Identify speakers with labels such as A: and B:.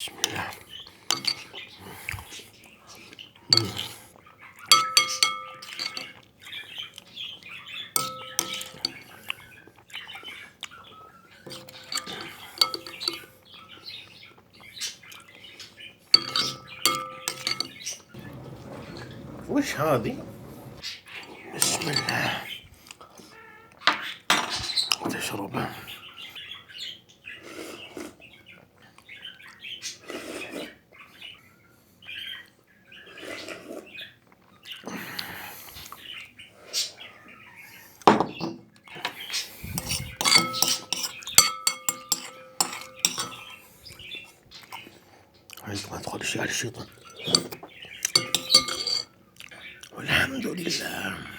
A: بسم الله. وش هذي؟ بسم الله. تشربه. هاي ما تدخل الشيطان. والحمد لله.